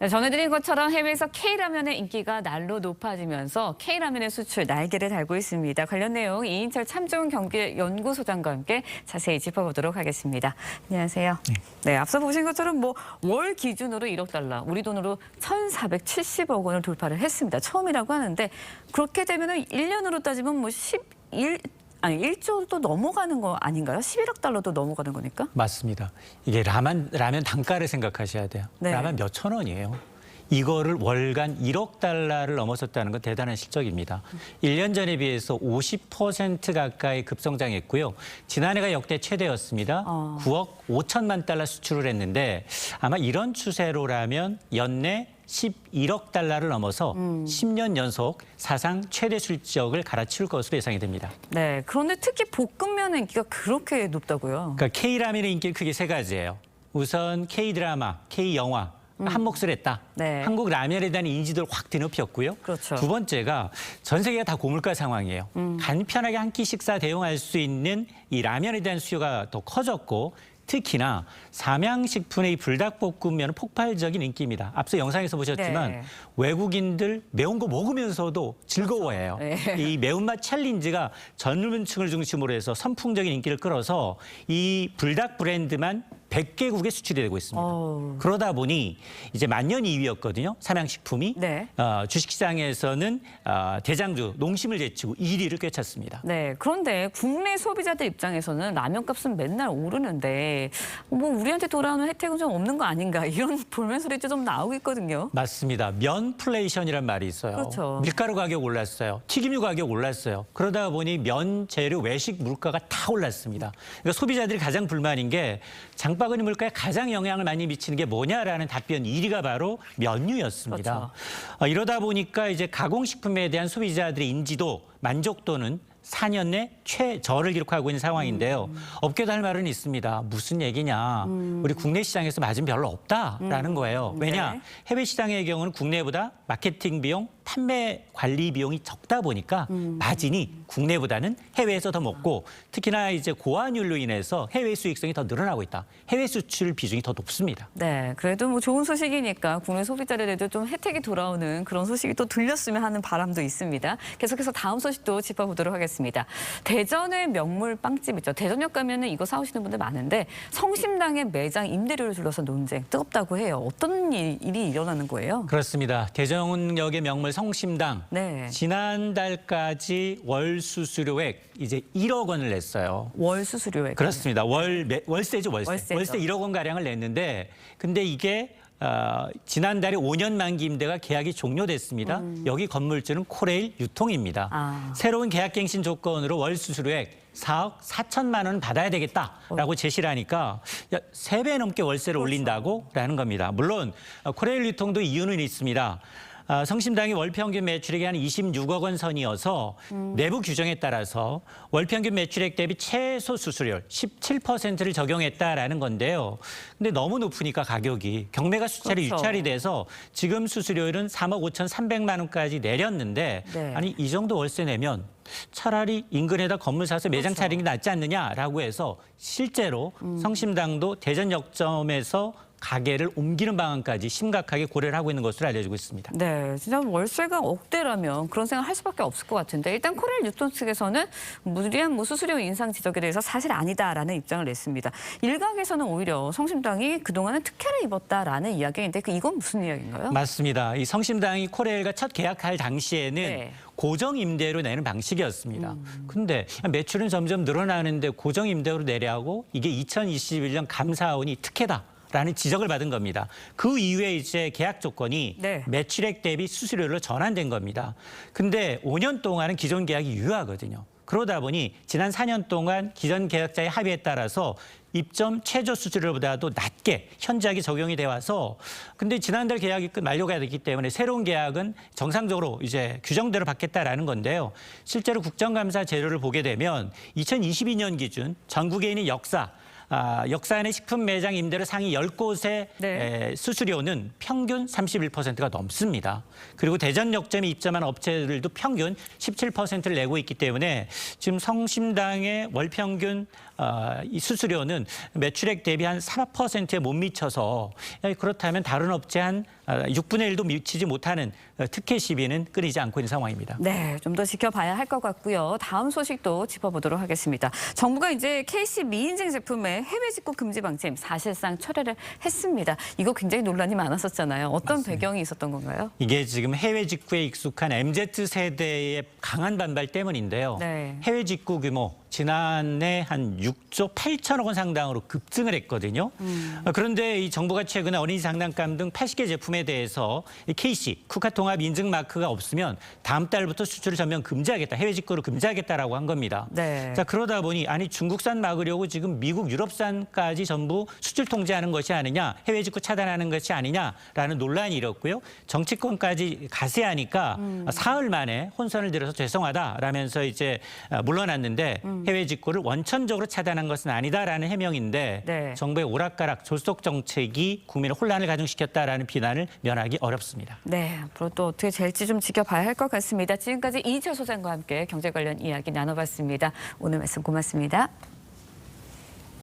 네, 전해드린 것처럼 해외에서 K라면의 인기가 날로 높아지면서 K라면의 수출 날개를 달고 있습니다. 관련 내용 이인철 참좋은경기연구소장과 함께 자세히 짚어보도록 하겠습니다. 안녕하세요. 네, 앞서 보신 것처럼 월 기준으로 1억 달러, 우리 돈으로 1,470억 원을 돌파를 했습니다. 처음이라고 하는데 그렇게 되면은 1년으로 따지면 1조도 넘어가는 거 아닌가요? 11억 달러도 넘어가는 거니까? 맞습니다. 이게 라면 단가를 생각하셔야 돼요. 네. 라면 몇천 원이에요. 이거를 월간 1억 달러를 넘어섰다는 건 대단한 실적입니다. 1년 전에 비해서 50% 가까이 급성장했고요. 지난해가 역대 최대였습니다. 9억 5천만 달러 수출을 했는데 아마 이런 추세로라면 연내 11억 달러를 넘어서 10년 연속 사상 최대 실적을 갈아치울 것으로 예상이 됩니다. 네, 그런데 특히 볶음면의 인기가 그렇게 높다고요? 그러니까 K라면의 인기는 크게 세 가지예요. 우선 K드라마, K영화. 한 몫을 했다. 네. 한국 라면에 대한 인지도를 확 드높였고요. 그렇죠. 두 번째가 전 세계가 다 고물가 상황이에요. 간편하게 한 끼 식사 대용할 수 있는 이 라면에 대한 수요가 더 커졌고 특히나 삼양식품의 이 불닭볶음면은 폭발적인 인기입니다. 앞서 영상에서 보셨지만 네. 외국인들 매운 거 먹으면서도 즐거워해요. 네. 이 매운맛 챌린지가 젊은층을 중심으로 해서 선풍적인 인기를 끌어서 이 불닭 브랜드만 100개국에 수출이 되고 있습니다. 그러다 보니 이제 만년 2위였거든요. 삼양식품이. 네. 주식시장에서는 대장주 농심을 제치고 1위를 꿰찼습니다. 네, 그런데 국내 소비자들 입장에서는 라면값은 맨날 오르는데 우리한테 돌아오는 혜택은 좀 없는 거 아닌가 이런 볼멘 소리도 좀 나오고 있거든요. 맞습니다. 면플레이션이란 말이 있어요. 그렇죠. 밀가루 가격 올랐어요. 튀김류 가격 올랐어요. 그러다 보니 면, 재료, 외식 물가가 다 올랐습니다. 그러니까 소비자들이 가장 불만인 게 장바구니 물가에 가장 영향을 많이 미치는 게 뭐냐라는 답변 1위가 바로 면류였습니다. 그렇죠. 이러다 보니까 이제 가공식품에 대한 소비자들의 인지도, 만족도는 4년 내 최저를 기록하고 있는 상황인데요. 업계도 할 말은 있습니다. 무슨 얘기냐. 우리 국내 시장에서 마진 별로 없다라는 거예요. 왜냐? 네. 해외 시장의 경우는 국내보다 마케팅 비용, 판매 관리 비용이 적다 보니까 마진이 국내보다는 해외에서 더 먹고 특히나 이제 고환율로 인해서 해외 수익성이 더 늘어나고 있다. 해외 수출 비중이 더 높습니다. 네, 그래도 좋은 소식이니까 국내 소비자들에도 좀 혜택이 돌아오는 그런 소식이 또 들렸으면 하는 바람도 있습니다. 계속해서 다음 소식도 짚어보도록 하겠습니다. 대전의 명물 빵집 있죠. 대전역 가면은 이거 사오시는 분들 많은데 성심당의 매장 임대료를 둘러싼 논쟁 뜨겁다고 해요. 어떤 일이 일어나는 거예요? 그렇습니다. 대전역의 명물 성심당. 네. 지난달까지 월 수수료액 이제 1억 원을 냈어요. 월 수수료액. 그렇습니다. 월세죠, 월세. 월세죠. 월세 1억 원 가량을 냈는데 근데 이게 지난달에 5년 만기 임대가 계약이 종료됐습니다. 여기 건물주는 코레일 유통입니다. 새로운 계약갱신 조건으로 월 수수료액 4억 4천만 원 받아야 되겠다라고 제시를 하니까 3배 넘게 월세를 올린다고라는 겁니다. 물론 코레일 유통도 이유는 있습니다. 성심당이 월평균 매출액이 한 26억 원 선이어서 내부 규정에 따라서 월평균 매출액 대비 최소 수수료율 17%를 적용했다라는 건데요. 근데 너무 높으니까 가격이 경매가 수차례 그렇죠. 유찰이 돼서 지금 수수료율은 3억 5,300만 원까지 내렸는데 네. 아니 이 정도 월세 내면 차라리 인근에다 건물 사서 매장 그렇죠. 차리는 게 낫지 않느냐라고 해서 실제로 성심당도 대전역점에서 가게를 옮기는 방안까지 심각하게 고려를 하고 있는 것으로 알려지고 있습니다. 네, 진짜 월세가 억대라면 그런 생각 할 수밖에 없을 것 같은데 일단 코레일 유통 측에서는 무리한 수수료 인상 지적에 대해서 사실 아니다라는 입장을 냈습니다. 일각에서는 오히려 성심당이 그동안은 특혜를 입었다라는 이야기인데 이건 무슨 이야기인가요? 맞습니다. 이 성심당이 코레일과 첫 계약할 당시에는 네. 고정 임대로 내는 방식이었습니다. 근데 매출은 점점 늘어나는데 고정 임대로 내려고 이게 2021년 감사원이 특혜다. 라는 지적을 받은 겁니다. 그 이후에 이제 계약 조건이 네. 매출액 대비 수수료로 전환된 겁니다. 근데 5년 동안은 기존 계약이 유효하거든요. 그러다 보니 지난 4년 동안 기존 계약자의 합의에 따라서 입점 최저 수수료보다도 낮게 현저하게 적용이 돼 와서 근데 지난달 계약이 만료가 됐기 때문에 새로운 계약은 정상적으로 이제 규정대로 받겠다라는 건데요. 실제로 국정감사 재료를 보게 되면 2022년 기준 전국에 있는 역사안의 식품 매장 임대료 상위 10곳의 네. 수수료는 평균 31%가 넘습니다. 그리고 대전역점에 입점한 업체들도 평균 17%를 내고 있기 때문에 지금 성심당의 월 평균 이 수수료는 매출액 대비 한 4%에 못 미쳐서 그렇다면 다른 업체 한 6분의 1도 미치지 못하는 특혜 시비는 끊이지 않고 있는 상황입니다. 네, 좀 더 지켜봐야 할 것 같고요. 다음 소식도 짚어보도록 하겠습니다. 정부가 이제 KC 미인증 제품의 해외 직구 금지 방침 사실상 철회를 했습니다. 이거 굉장히 논란이 많았었잖아요. 어떤 맞습니다. 배경이 있었던 건가요? 이게 지금 해외 직구에 익숙한 MZ세대의 강한 반발 때문인데요. 네. 해외 직구 규모 지난해 한 6조 8천억 원 상당으로 급증을 했거든요. 그런데 이 정부가 최근에 어린이 장난감 등 80개 제품에 대해서 이 KC 국가통합 인증 마크가 없으면 다음 달부터 수출을 전면 금지하겠다, 해외 직구를 금지하겠다라고 한 겁니다. 네. 자, 그러다 보니 아니 중국산 막으려고 지금 미국, 유럽산까지 전부 수출 통제하는 것이 아니냐, 해외 직구 차단하는 것이 아니냐라는 논란이 일었고요. 정치권까지 가세하니까 사흘 만에 혼선을 들어서 죄송하다라면서 이제 물러났는데 해외 직구를 원천적으로 차단한 것은 아니다라는 해명인데 네. 정부의 오락가락 졸속 정책이 국민의 혼란을 가중시켰다라는 비난을 면하기 어렵습니다. 네, 앞으로 또 어떻게 될지 좀 지켜봐야 할 것 같습니다. 지금까지 이인철 소장과 함께 경제 관련 이야기 나눠봤습니다. 오늘 말씀 고맙습니다.